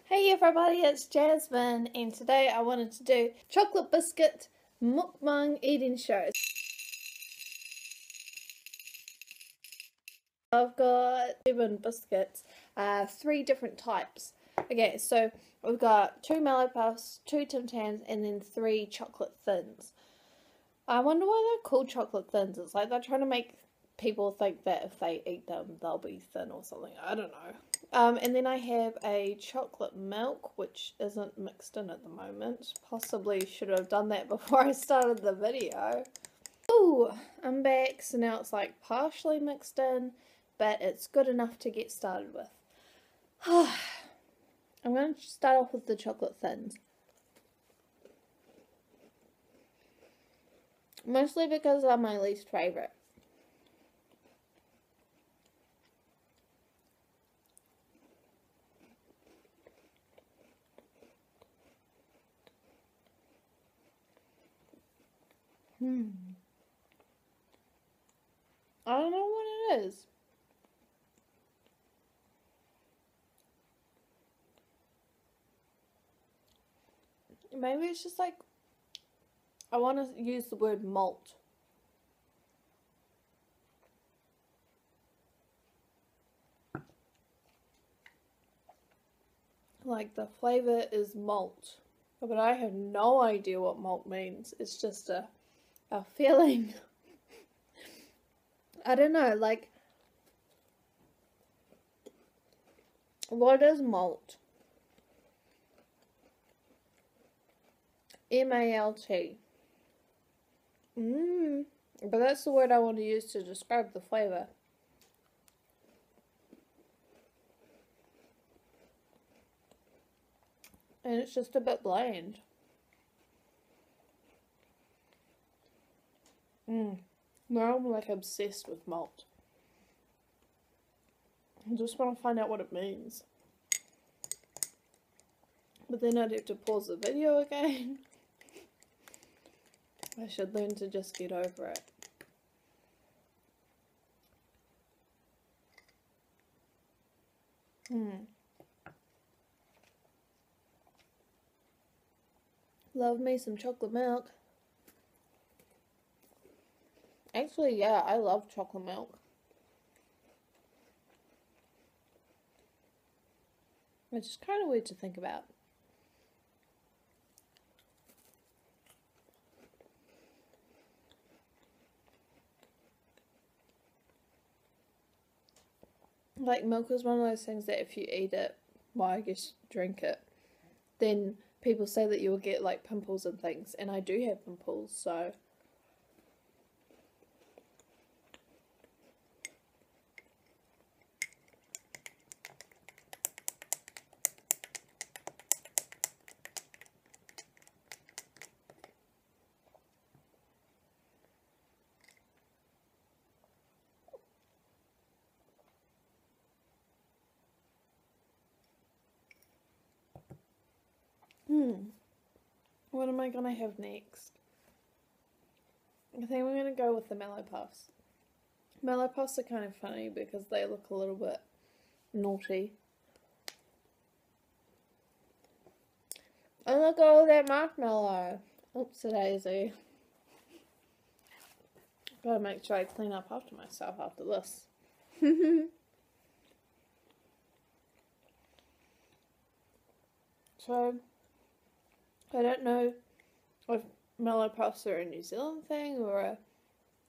Hey everybody, it's Jasmine, and today I wanted to do chocolate biscuit mukbang eating shows. I've got 7 biscuits, 3 different types. Okay, so we've got 2 Mallowpuffs, 2 Tams, and then 3 chocolate thins. I wonder why they're called chocolate thins. It's like they're trying to make people think that if they eat them, they'll be thin or something. I don't know. And then I have a chocolate milk, which isn't mixed in at the moment. Possibly should have done that before I started the video. Ooh, I'm back. So now it's like partially mixed in, but it's good enough to get started with. I'm going to start off with the chocolate thins. Mostly because they're my least favourite. I don't know what it is. Maybe it's just like, I want to use the word malt. Like the flavour is malt. But I have no idea what malt means. It's just a feeling. I don't know, like, what is malt? M-A-L-T. But that's the word I want to use to describe the flavour. And it's just a bit bland. Now I'm like obsessed with malt. I just want to find out what it means. But then I'd have to pause the video again. I should learn to just get over it. Love me some chocolate milk. Actually, yeah, I love chocolate milk. Which is kind of weird to think about. Like, milk is one of those things that if you eat it, well, I guess drink it, then people say that you'll get, like, pimples and things. And I do have pimples, so... What am I going to have next? I think we're going to go with the Mallowpuffs. Mallowpuffs are kind of funny because they look a little bit naughty. And look at all that marshmallow. Oops, a daisy. Gotta make sure I clean up after myself after this. So, I don't know if Mallowpuffs are a New Zealand thing or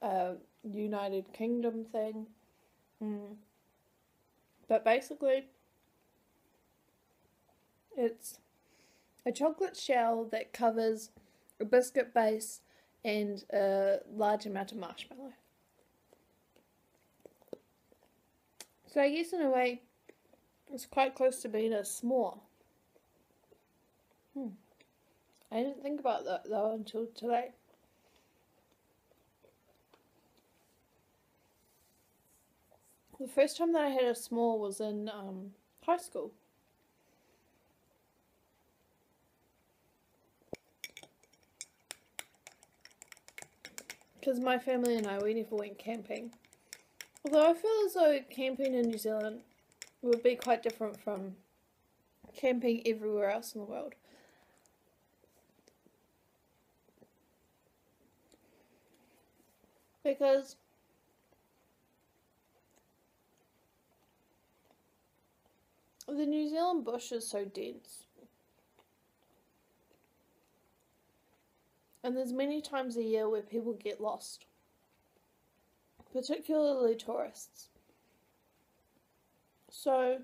a United Kingdom thing. But basically, it's a chocolate shell that covers a biscuit base and a large amount of marshmallow. So I guess in a way, it's quite close to being a s'more. I didn't think about that though until today. The first time that I had a s'more was in high school. Because my family and I, we never went camping. Although I feel as though camping in New Zealand would be quite different from camping everywhere else in the world. Because the New Zealand bush is so dense. And there's many times a year where people get lost. Particularly tourists. So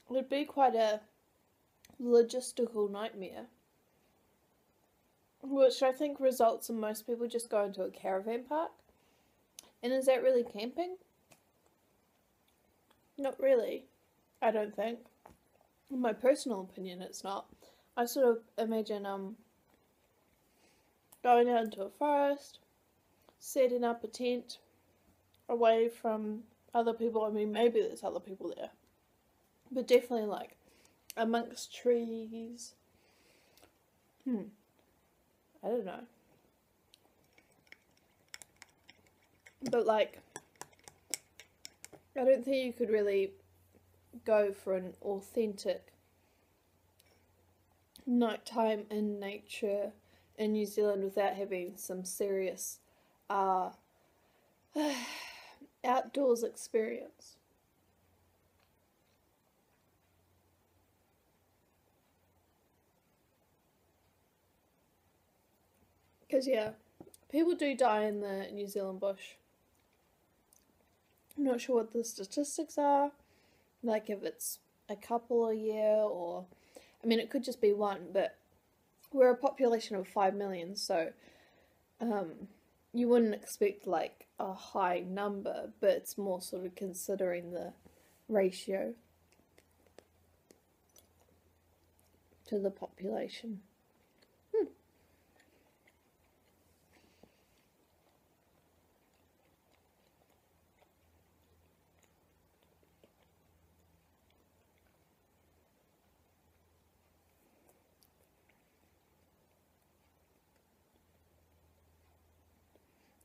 it would be quite a logistical nightmare. Which I think results in most people just going to a caravan park. And is that really camping? Not really, I don't think. In my personal opinion, it's not. I sort of imagine going out into a forest, setting up a tent away from other people. I mean, maybe there's other people there, but definitely like amongst trees. I don't know. But like, I don't think you could really go for an authentic nighttime in nature in New Zealand without having some serious outdoors experience. Because yeah, people do die in the New Zealand bush. I'm not sure what the statistics are, like if it's a couple a year or, I mean it could just be one, but we're a population of 5 million, so you wouldn't expect like a high number, but it's more sort of considering the ratio to the population.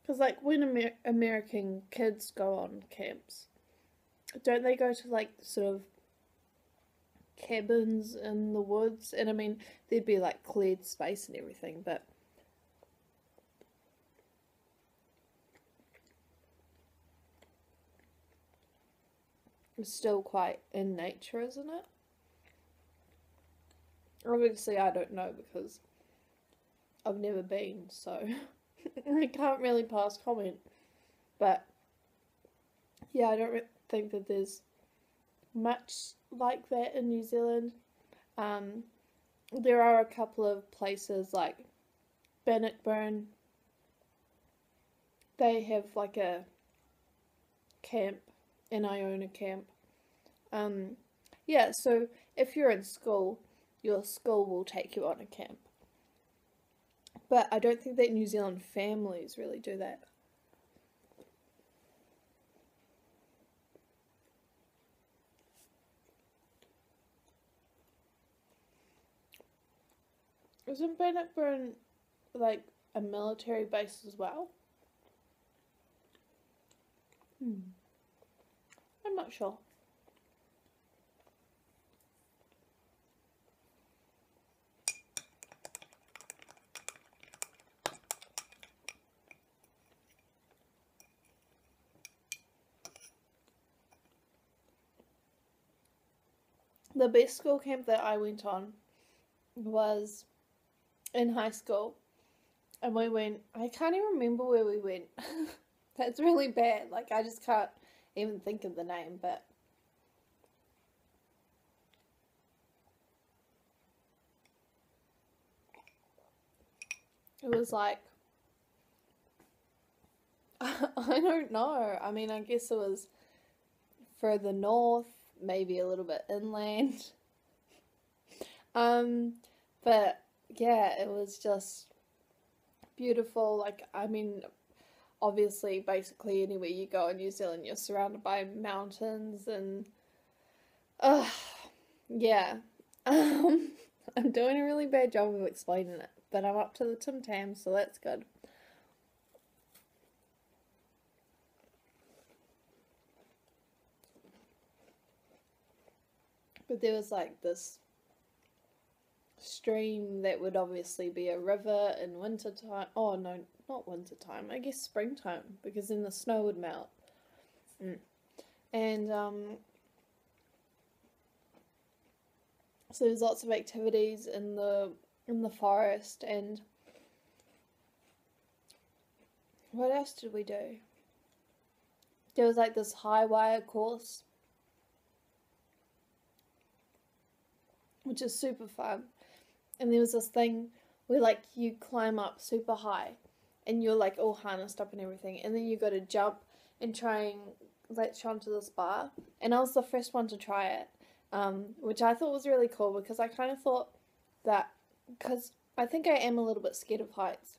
Because like when American kids go on camps, don't they go to like sort of cabins in the woods? And I mean, there'd be like cleared space and everything, but it's still quite in nature, isn't it? Obviously, I don't know because I've never been, so I can't really pass comment. But yeah, I don't think that there's much like that in New Zealand. There are a couple of places like Bannockburn. They have like a camp, an Iona camp. Yeah, so if you're in school, your school will take you on a camp. But I don't think that New Zealand families really do that. Isn't Bannockburn like a military base as well? I'm not sure. The best school camp that I went on was in high school, and we went, I can't even remember where we went. That's really bad, like I just can't even think of the name, but it was like, I don't know, I mean I guess it was further north, maybe a little bit inland. But yeah, it was just beautiful. Like, I mean, obviously, basically anywhere you go in New Zealand, you're surrounded by mountains and, yeah. I'm doing a really bad job of explaining it, but I'm up to the Tams, so that's good. But there was like this stream that would obviously be a river in winter time. Oh no, not winter time. I guess springtime, because then the snow would melt. And so there's lots of activities in the forest. And what else did we do? There was like this high wire course, which is super fun. And there was this thing where like you climb up super high and you're like all harnessed up and everything, and then you got to jump and try and latch onto this bar. And I was the first one to try it, which I thought was really cool, because I kind of thought that, because I think I am a little bit scared of heights,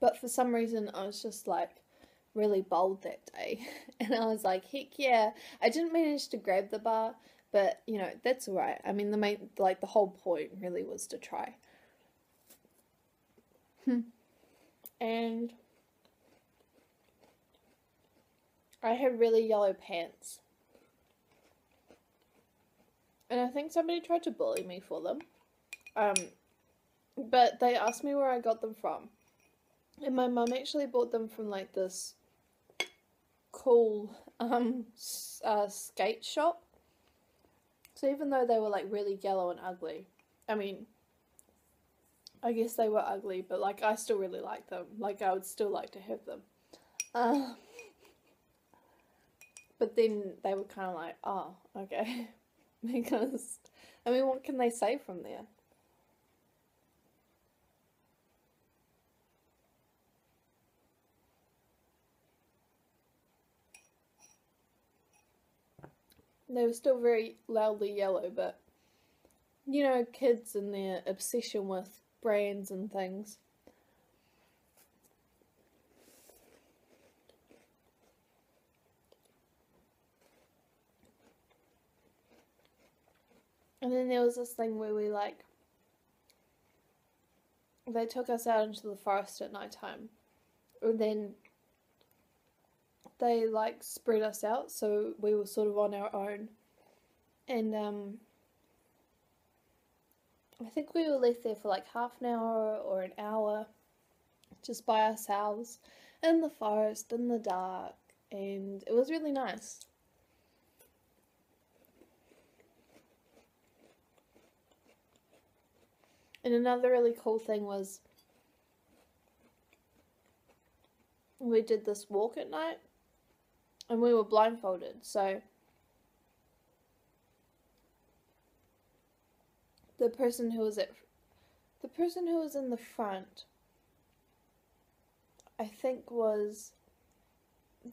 but for some reason I was just like really bold that day. And I was like, heck yeah. I didn't manage to grab the bar, but you know, that's alright. I mean, the whole point really was to try. And I had really yellow pants, and I think somebody tried to bully me for them, but they asked me where I got them from, and my mum actually bought them from like this cool skate shop. So even though they were like really yellow and ugly, I mean, I guess they were ugly, but like I still really like them. Like I would still like to have them. But then they were kind of like, oh, okay. Because, I mean, what can they say from there? They were still very loudly yellow, but, you know, kids and their obsession with brands and things. And then there was this thing where we like, they took us out into the forest at night time, and then they like spread us out, so we were sort of on our own. And I think we were left there for like half an hour or an hour, just by ourselves in the forest in the dark, and it was really nice. And another really cool thing was we did this walk at night, and we were blindfolded, so the person who was in the front, I think, was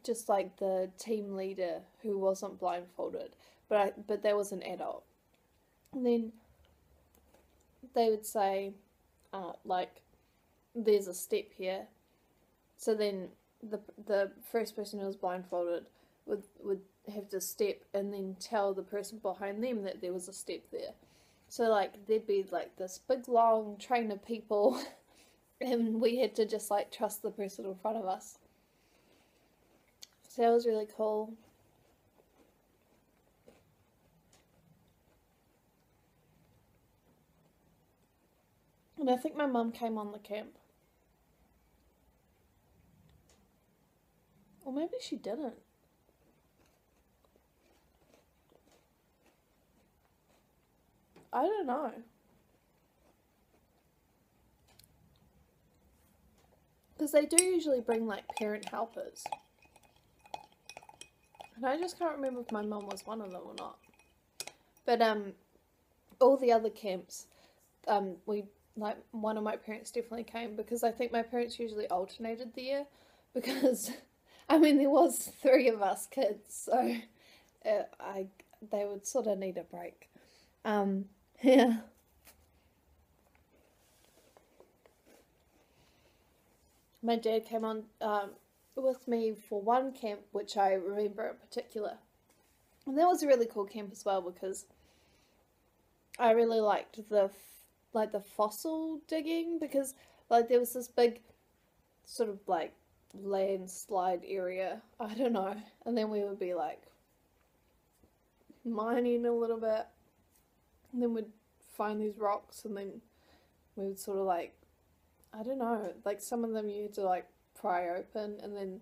just like the team leader who wasn't blindfolded, but there was an adult. And then they would say, like, there's a step here. So then the first person who was blindfolded would have to step and then tell the person behind them that there was a step there. So like there'd be like this big long train of people, and we had to just like trust the person in front of us. So that was really cool. And I think my mum came on the camp. Or maybe she didn't. I don't know. Because they do usually bring like parent helpers. And I just can't remember if my mum was one of them or not. But all the other camps, like one of my parents definitely came, because I think my parents usually alternated the year, because I mean there was 3 of us kids, so they would sort of need a break. Yeah. My dad came on with me for one camp, which I remember in particular, and that was a really cool camp as well, because I really liked the fossil digging, because like there was this big sort of like landslide area, I don't know, and then we would be like mining a little bit, And then we'd find these rocks, and then we would sort of like, I don't know, like some of them you had to like pry open, and then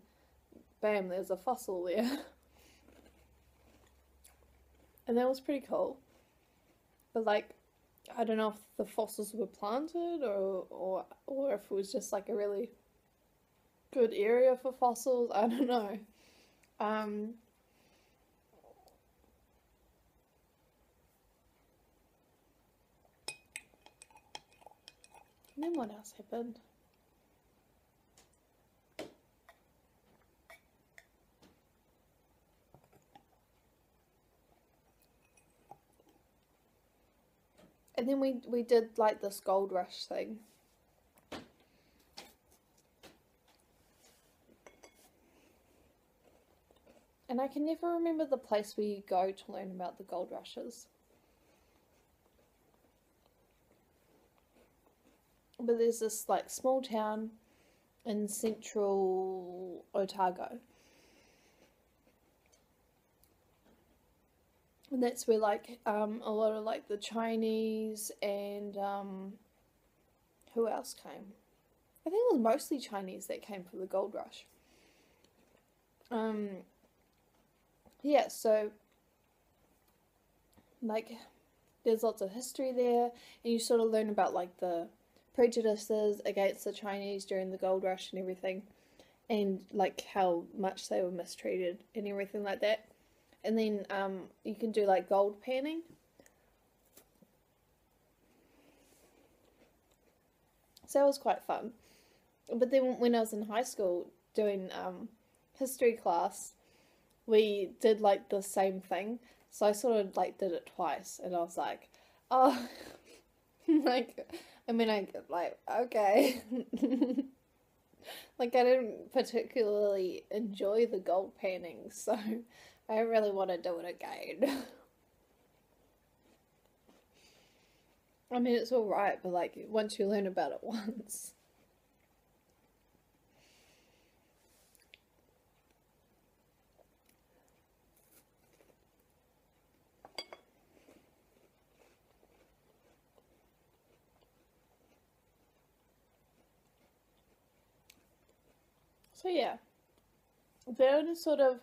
bam, there's a fossil there. And that was pretty cool. But like, I don't know if the fossils were planted or if it was just like a really good area for fossils. I don't know. And then what else happened? And then we did like this gold rush thing. And I can never remember the place where you go to learn about the gold rushes. But there's this like small town in central Otago. And that's where like a lot of like the Chinese and who else came? I think it was mostly Chinese that came for the gold rush. Yeah, so like there's lots of history there, and you sort of learn about like the prejudices against the Chinese during the gold rush and everything, and like how much they were mistreated and everything like that. And then you can do like gold panning. So that was quite fun. But then when I was in high school doing history class, we did like the same thing. So I sort of like did it twice, and I was like, oh, like, I mean, I like, okay. Like I didn't particularly enjoy the gold panning, so I really want to do it again. I mean, it's alright, but like, once you learn about it once. So yeah, the only sort of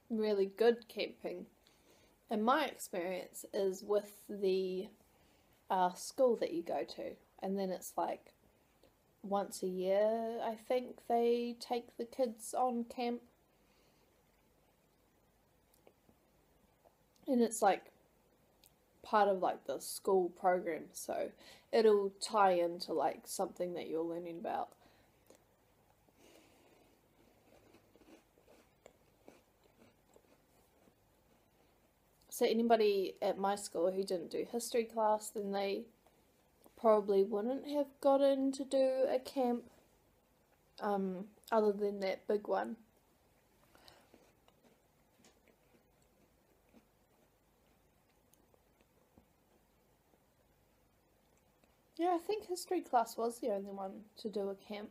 really good camping, in my experience, is with the school that you go to, and then it's like once a year, I think they take the kids on camp, and it's like part of like the school program, so it'll tie into like something that you're learning about. So anybody at my school who didn't do history class, then they probably wouldn't have gotten to do a camp other than that big one. Yeah, I think history class was the only one to do a camp.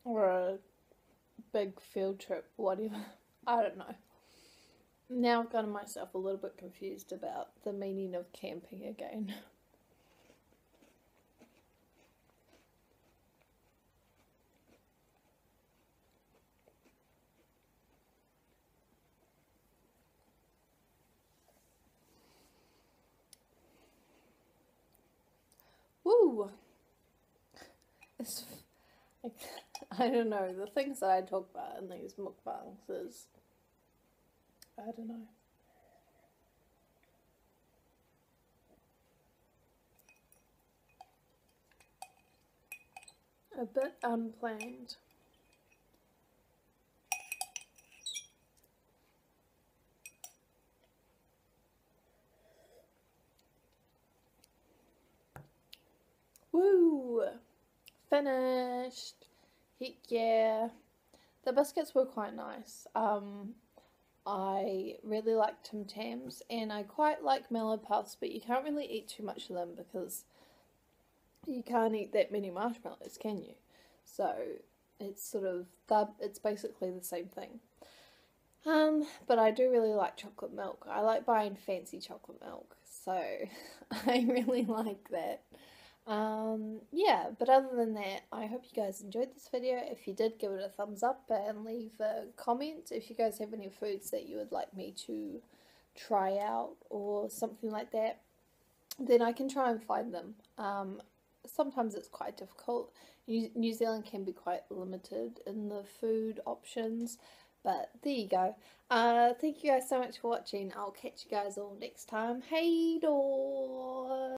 Or a big field trip, whatever. I don't know. Now I've gotten myself a little bit confused about the meaning of camping again. Woo! It's like, I don't know, the things that I talk about in these mukbangs is, I don't know. A bit unplanned. Woo! Finished! Heck yeah! The biscuits were quite nice. I really like Tams, and I quite like Mallowpuffs, but you can't really eat too much of them because you can't eat that many marshmallows, can you? So it's sort of, it's basically the same thing. But I do really like chocolate milk. I like buying fancy chocolate milk, so I really like that. Yeah, but other than that, I hope you guys enjoyed this video. If you did, give it a thumbs up and leave a comment if you guys have any foods that you would like me to try out or something like that. Then I can try and find them. Sometimes it's quite difficult. New Zealand can be quite limited in the food options, but there you go. Thank you guys so much for watching. I'll catch you guys all next time. Hey door.